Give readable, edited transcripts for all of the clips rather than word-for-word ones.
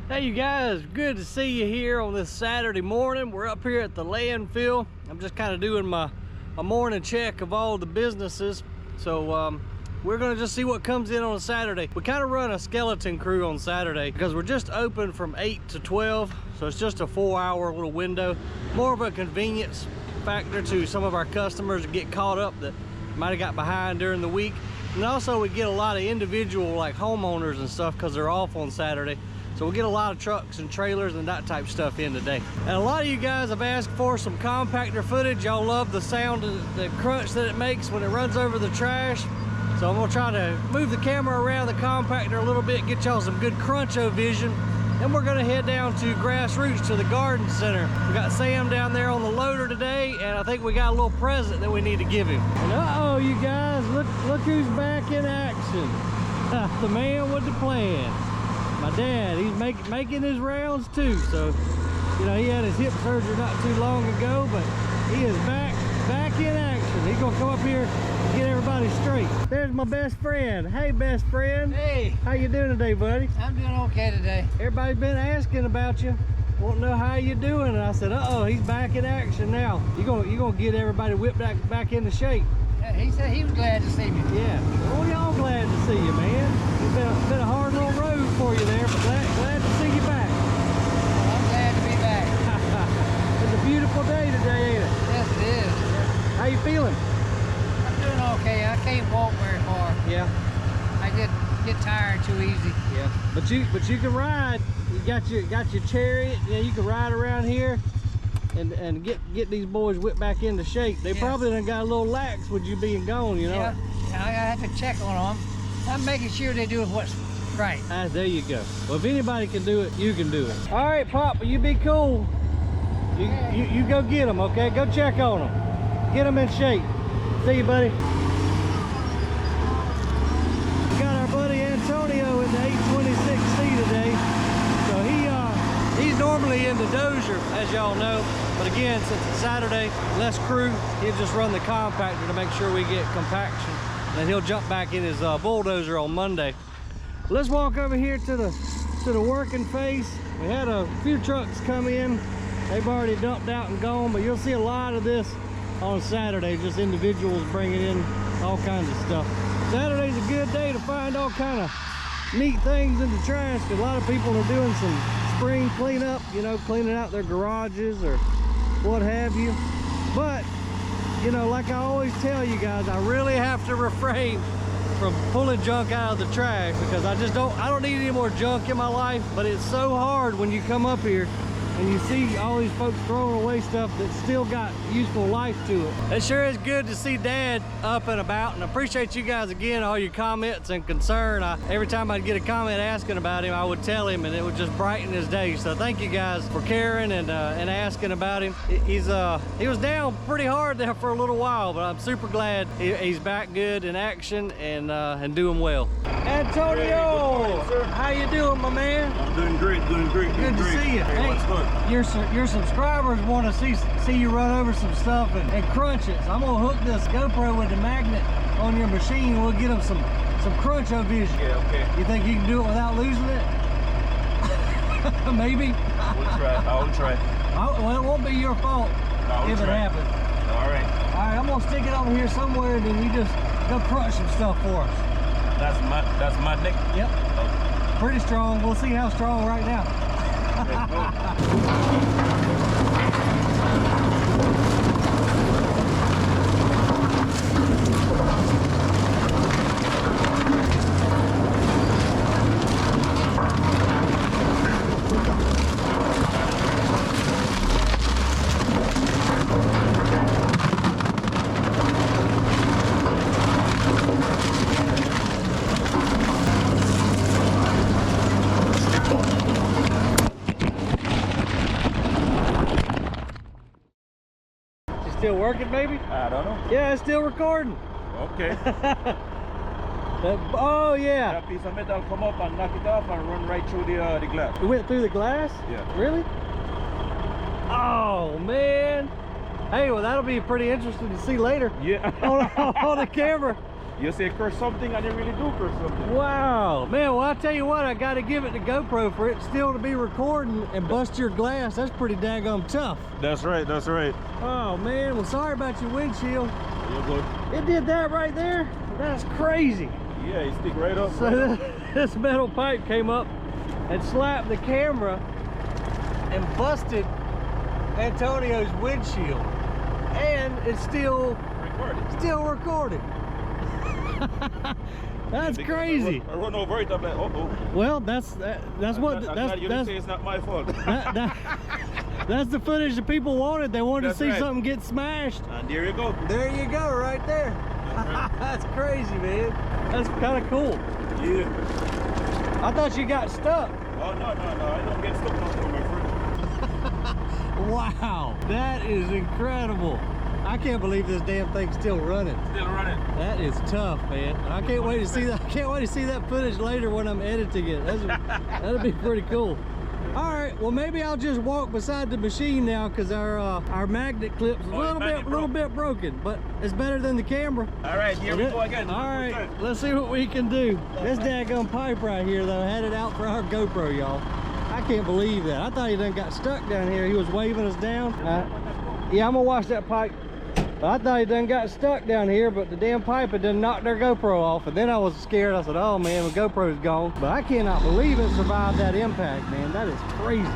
Hey you guys, good to see you here on this Saturday morning. We're up here at the landfill. I'm just kind of doing my morning check of all the businesses. So we're gonna just see what comes in on a Saturday. We kind of run a skeleton crew on Saturday because we're just open from 8 to 12. So it's just a 4-hour little window. More of a convenience factor to some of our customers to get caught up that might have got behind during the week. And also we get a lot of individual like homeowners and stuff because they're off on Saturday. So we'll get a lot of trucks and trailers and that type of stuff in today. And a lot of you guys have asked for some compactor footage. Y'all love the sound, the crunch that it makes when it runs over the trash. So I'm gonna try to move the camera around the compactor a little bit, get y'all some good cruncho vision. Then we're gonna head down to Grassroots to the garden center. We got Sam down there on the loader today, and I think we got a little present that we need to give him. And uh-oh, you guys, look who's back in action. The man with the plan. My dad, he's making his rounds too. So, you know, he had his hip surgery not too long ago, but he is back in action. He's gonna come up here and get everybody straight. There's my best friend. Hey, best friend. Hey. How you doing today, buddy? I'm doing okay today. Everybody's been asking about you. Want to know how you doing? And I said, uh-oh, he's back in action now. You gonna get everybody whipped back into shape. Yeah, he said he was glad to see me. Yeah. Well, we all glad to see you, man. It's been a hard little road for you there, but glad to see you back. Well, I'm glad to be back. It's a beautiful day today, ain't it? Yes, it is. How you feeling? I'm doing okay. I can't walk very far. Yeah. I get tired too easy. Yeah. But you can ride. You got your chariot. Yeah, you can ride around here and get these boys whipped back into shape. They probably done got a little lax with you being gone, you know. Yeah. I have to check on them. I'm making sure they do what's right. There you go. Well, if anybody can do it, you can do it. All right, Pop, you be cool. You go get them, okay? Go check on them. Get them in shape. See you, buddy. We got our buddy Antonio in the 826C today. So he's normally in the dozer, as y'all know. But again, since it's Saturday, less crew, he'll just run the compactor to make sure we get compaction. And he'll jump back in his bulldozer on Monday. Let's walk over here to the working face. We had a few trucks come in. They've already dumped out and gone, but you'll see a lot of this on Saturday, just individuals bringing in all kinds of stuff. Saturday's a good day to find all kind of neat things in the trash, because a lot of people are doing some spring cleanup, you know, cleaning out their garages or what have you. But you know, like I always tell you guys, I really have to refrain from pulling junk out of the trash, because I don't need any more junk in my life. But it's so hard when you come up here and you see all these folks throwing away stuff that's still got useful life to it. It sure is good to see Dad up and about, and I appreciate you guys again, all your comments and concern. Every time I'd get a comment asking about him, I would tell him, and it would just brighten his day. So thank you guys for caring and asking about him. He was down pretty hard there for a little while, but I'm super glad he's back good in action and doing well. Antonio, morning, how you doing, my man? I'm doing great, Good to see you. Hey, what's good? Your subscribers want to see you run over some stuff and crunch it. So I'm gonna hook this GoPro with the magnet on your machine. We'll get them some cruncho vision. Yeah, okay. You think you can do it without losing it? Maybe. I will try. Well, it won't be your fault if it happens. All right. All right, I'm gonna stick it over here somewhere, and then you just go crunch some stuff for us. That's my neck. Yep. Okay. Pretty strong. We'll see how strong right now. Still working, baby? I don't know. Yeah, it's still recording. Okay. Oh yeah. That piece of metal come up and knock it off and run right through the glass. It went through the glass? Yeah. Really? Oh man. Hey, well that'll be pretty interesting to see later. Yeah. on the camera. You say curse something and you really do curse something. Wow, man, well, I tell you what, I got to give it to GoPro for it still to be recording and bust your glass. That's pretty daggone tough. That's right, that's right. Oh, man, well, sorry about your windshield. You're good. It did that right there? That's crazy. Yeah, you stick right up. So this metal pipe came up and slapped the camera and busted Antonio's windshield. And it's still recording. That's crazy. I run over it. I'm like, uh-oh. Well, that's what you say it's not my fault. That's the footage the people wanted. They wanted to see something get smashed. And there you go. There you go, right there. That's crazy, man. That's kind of cool. Yeah. I thought you got stuck. Oh no, I don't get stuck on my friend. Wow, that is incredible. I can't believe this damn thing's still running. Still running. That is tough, man. I can't wait to see that. I can't wait to see that footage later when I'm editing it. That'll be pretty cool. All right, well maybe I'll just walk beside the machine now because our magnet clip's a little bit broken, but it's better than the camera. All right, here we go again. All right, let's see what we can do. This daggone pipe right here though had it out for our GoPro, y'all. I can't believe that. I thought he done got stuck down here. He was waving us down. Yeah, I'm gonna wash that pipe. I thought he done got stuck down here, but the damn pipe had done knocked their GoPro off, and then I was scared. I said, oh man, the GoPro's gone. But I cannot believe it survived that impact, man. That is crazy.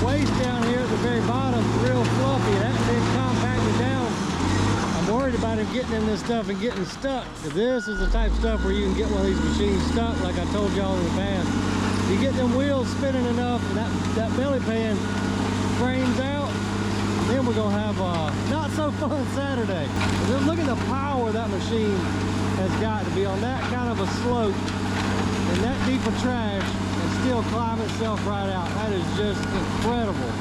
Waste down here at the very bottom, real fluffy. It hasn't been compacted down. I'm worried about him getting in this stuff and getting stuck. This is the type of stuff where you can get one of these machines stuck, like I told y'all in the past. You get them wheels spinning enough and that belly pan frames out, then we're gonna have a not so fun Saturday. Just look at the power that machine has got to be on that kind of a slope and that deep of trash. Still climb itself right out. That is just incredible.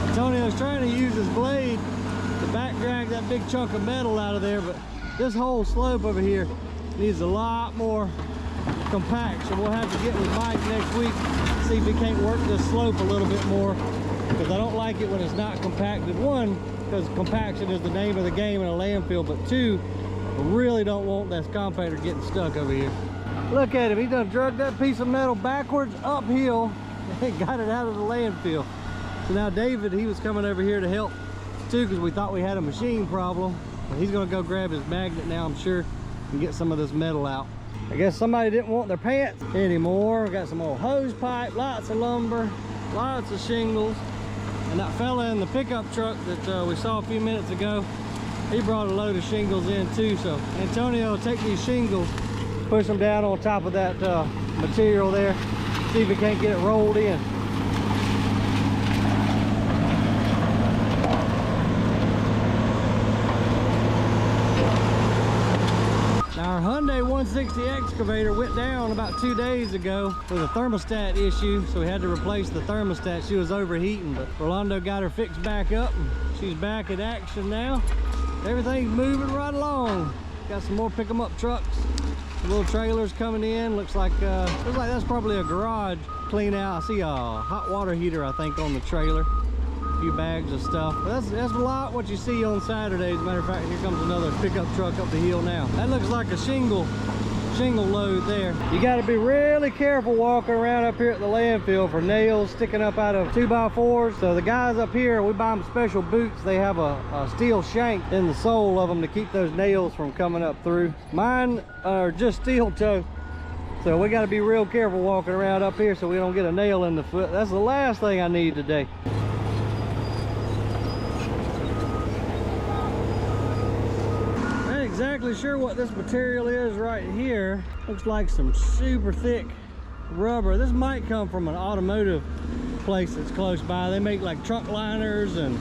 Antonio's trying to use his blade back drag that big chunk of metal out of there, but this whole slope over here needs a lot more compaction. We'll have to get with Mike next week, see if he can't work this slope a little bit more, because I don't like it when it's not compacted. One, because compaction is the name of the game in a landfill, but two, I really don't want that compactor getting stuck over here. Look at him, he done drug that piece of metal backwards uphill and got it out of the landfill. So now David, he was coming over here to help too, because we thought we had a machine problem. But he's gonna go grab his magnet now, I'm sure, and get some of this metal out. I guess somebody didn't want their pants anymore. We got some old hose pipe, lots of lumber, lots of shingles, and that fella in the pickup truck that we saw a few minutes ago, he brought a load of shingles in too. So Antonio will take these shingles, push them down on top of that material there, see if he can't get it rolled in. Our Hyundai 160 excavator went down about 2 days ago with a thermostat issue, so we had to replace the thermostat. She was overheating, but Rolando got her fixed back up and she's back in action now. Everything's moving right along. Got some more pick 'em up trucks, little trailers coming in. Looks like that's probably a garage clean out. I see a hot water heater, I think, on the trailer. Few bags of stuff. That's a lot what you see on Saturdays. As a matter of fact, here comes another pickup truck up the hill now. That looks like a shingle load there. You got to be really careful walking around up here at the landfill for nails sticking up out of 2x4s. So the guys up here, we buy them special boots. They have a steel shank in the sole of them to keep those nails from coming up through. Mine are just steel toe. So we got to be real careful walking around up here so we don't get a nail in the foot. That's the last thing I need today. exactly sure what this material is right here. Looks like some super thick rubber. This might come from an automotive place that's close by. They make like trunk liners and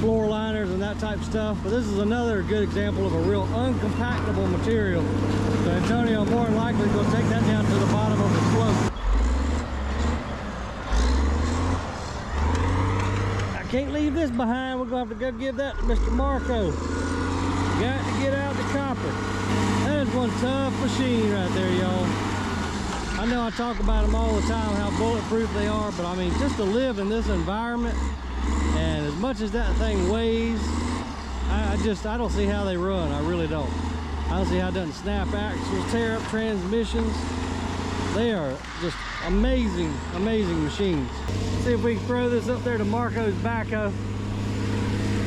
floor liners and that type of stuff. But this is another good example of a real uncompactable material. So Antonio more than likely will take that down to the bottom of the slope. I can't leave this behind. We're gonna have to go give that to Mr. Marco. Got to get out the copper. That is one tough machine right there, y'all. I know I talk about them all the time, how bulletproof they are, but I mean, just to live in this environment, and as much as that thing weighs, I don't see how they run. I really don't. I don't see how it doesn't snap axles, tear up transmissions. They are just amazing, amazing machines. Let's see if we can throw this up there to Marco's backhoe.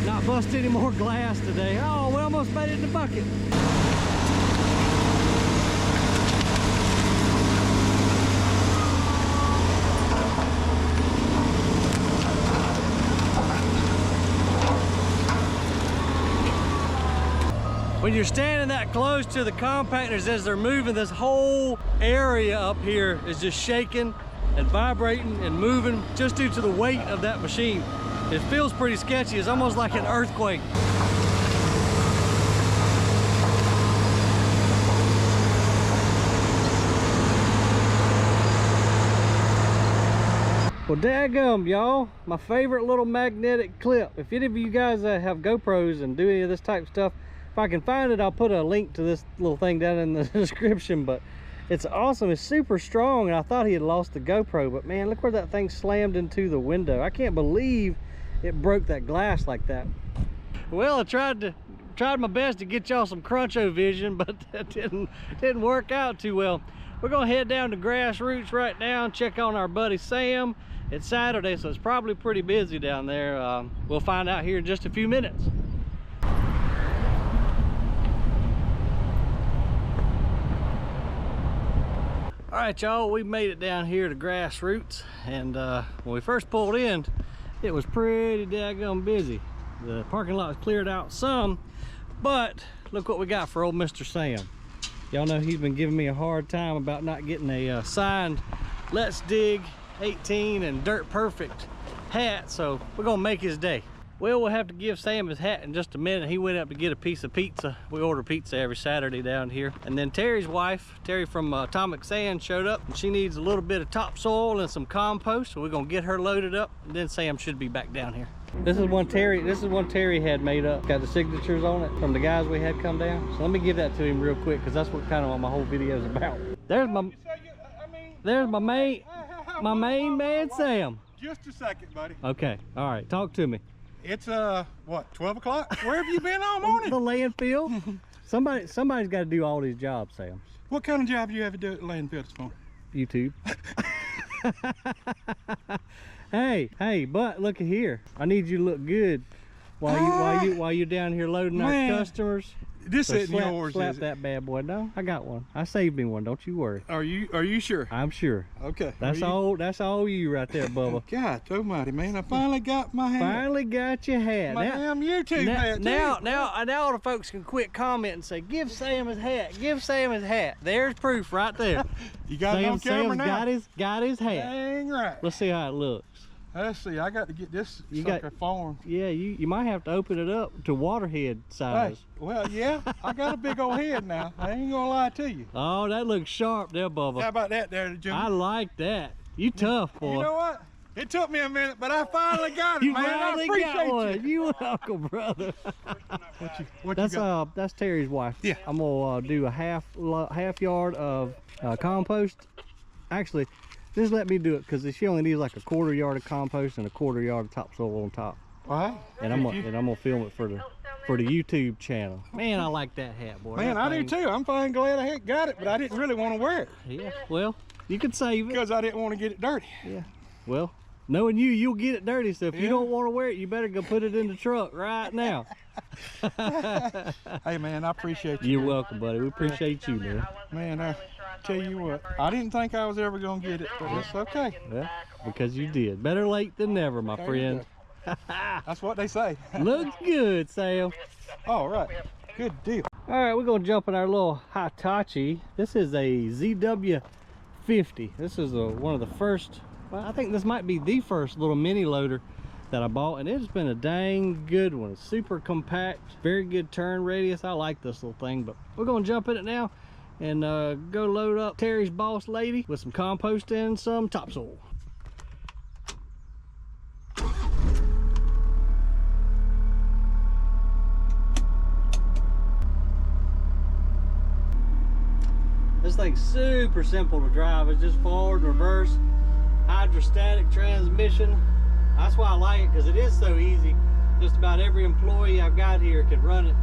Not bust any more glass today. Oh, we almost made it in the bucket. When you're standing that close to the compactors as they're moving, this whole area up here is just shaking and vibrating and moving just due to the weight of that machine. It feels pretty sketchy. It's almost like an earthquake. Well, daggum, y'all, my favorite little magnetic clip. If any of you guys have GoPros and do any of this type of stuff, if I can find it, I'll put a link to this little thing down in the description. But it's awesome. It's super strong, and I thought he had lost the GoPro, but man, look where that thing slammed into the window. I can't believe it broke that glass like that. Well, I tried my best to get y'all some cruncho vision, but that didn't work out too well. We're gonna head down to Grassroots right now and check on our buddy Sam. It's Saturday, so it's probably pretty busy down there. We'll find out here in just a few minutes. All right, y'all, we made it down here to Grassroots, and when we first pulled in, it was pretty daggone busy. The parking lot was cleared out some, but look what we got for old Mr. Sam. Y'all know he's been giving me a hard time about not getting a signed Let's Dig 18 and Dirt Perfect hat, so we're gonna make his day. Well, we'll have to give Sam his hat in just a minute. He went up to get a piece of pizza. We order pizza every Saturday down here. And then Terry's wife, Terry from Atomic Sand, showed up, and she needs a little bit of topsoil and some compost, so we're gonna get her loaded up, and then Sam should be back down here. This is one Terry had made up. Got the signatures on it from the guys we had come down. So let me give that to him real quick, because that's what kind of what my whole video is about. There's my main man, Sam. Just a second, buddy. Okay, all right, talk to me. It's what, 12 o'clock? Where have you been all morning? The landfill. Somebody's got to do all these jobs, Sam. What kind of job do you have to do at the landfill this morning? YouTube. hey, but look at here. I need you to look good while you're down here loading our customers. This isn't yours, slap is it? that bad boy. No, I got one. I saved me one. Don't you worry. Are you sure? I'm sure. Okay. That's all you right there, Bubba. God almighty, man! I finally got my hat. Finally got your hat. My damn YouTube hat. Now all the folks can quit comment and say, "Give Sam his hat. Give Sam his hat." There's proof right there. You got it on camera now. Got his hat. Dang right. Let's see how it looks. Let's see. I got to get this sucker formed. Yeah, you might have to open it up to waterhead size. Hey, well, yeah, I got a big old head now. I ain't gonna lie to you. Oh, that looks sharp there, Bubba. How about that there, Jimmy? I like that. You tough, boy. You know what? It took me a minute, but I finally got it, you man. I appreciate you. You welcome, brother. what you got? That's Terry's wife. Yeah. I'm gonna do a half yard of compost. Actually, just let me do it, because she only needs like a 1/4 yard of compost and a 1/4 yard of topsoil on top. All right. And I'm gonna film it for the YouTube channel. Man, I like that hat, boy. Man, I do too. I'm fine glad I got it, but I didn't really want to wear it. Yeah. Well, you could save it. Because I didn't want to get it dirty. Yeah. Well, knowing you'll get it dirty. So if you don't want to wear it, you better go put it in the truck right now. Hey man, I appreciate you. You're welcome, buddy. We appreciate you, man. Man, I tell you what, I didn't think I was ever gonna get it, but it's okay. Yeah, because you did. Better late than never, my friend. That's what they say. Looks good, Sam. All right, good deal. All right, we're gonna jump in our little Hitachi. This is a ZW50. This is one of the first, well, I think this might be the first little mini loader that I bought, and it's been a dang good one. It's super compact, very good turn radius. I like this little thing, but we're gonna jump in it now and go load up Terry's boss lady with some compost and some topsoil. This thing's super simple to drive. It's just forward and reverse, hydrostatic transmission. That's why I like it, because it is so easy. Just about every employee I've got here can run it.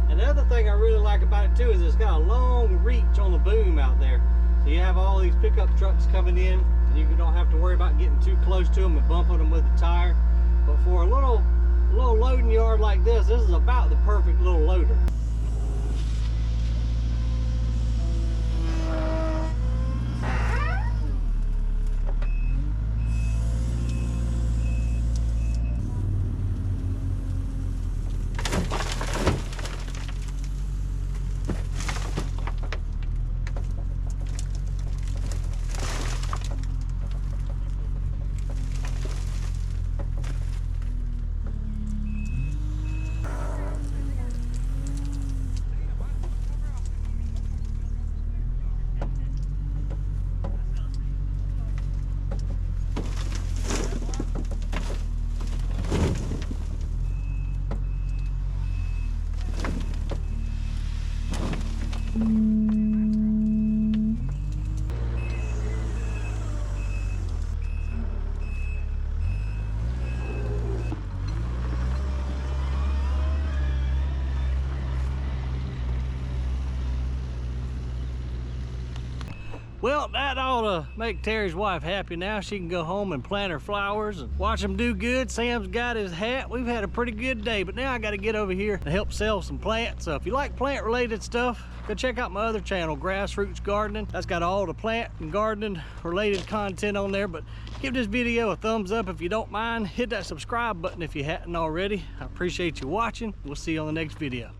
And the other thing I really like about it too is it's got a long reach on the boom out there. So you have all these pickup trucks coming in, and you don't have to worry about getting too close to them and bumping them with the tire. But for a little loading yard like this is about the perfect little loader. Well, that ought to make Terry's wife happy. Now she can go home and plant her flowers and watch them do good. Sam's got his hat. We've had a pretty good day, but now I got to get over here and help sell some plants. So if you like plant related stuff, go check out my other channel, Grassroots Gardening. That's got all the plant and gardening related content on there. But give this video a thumbs up if you don't mind. Hit that subscribe button if you hadn't already. I appreciate you watching. We'll see you on the next video.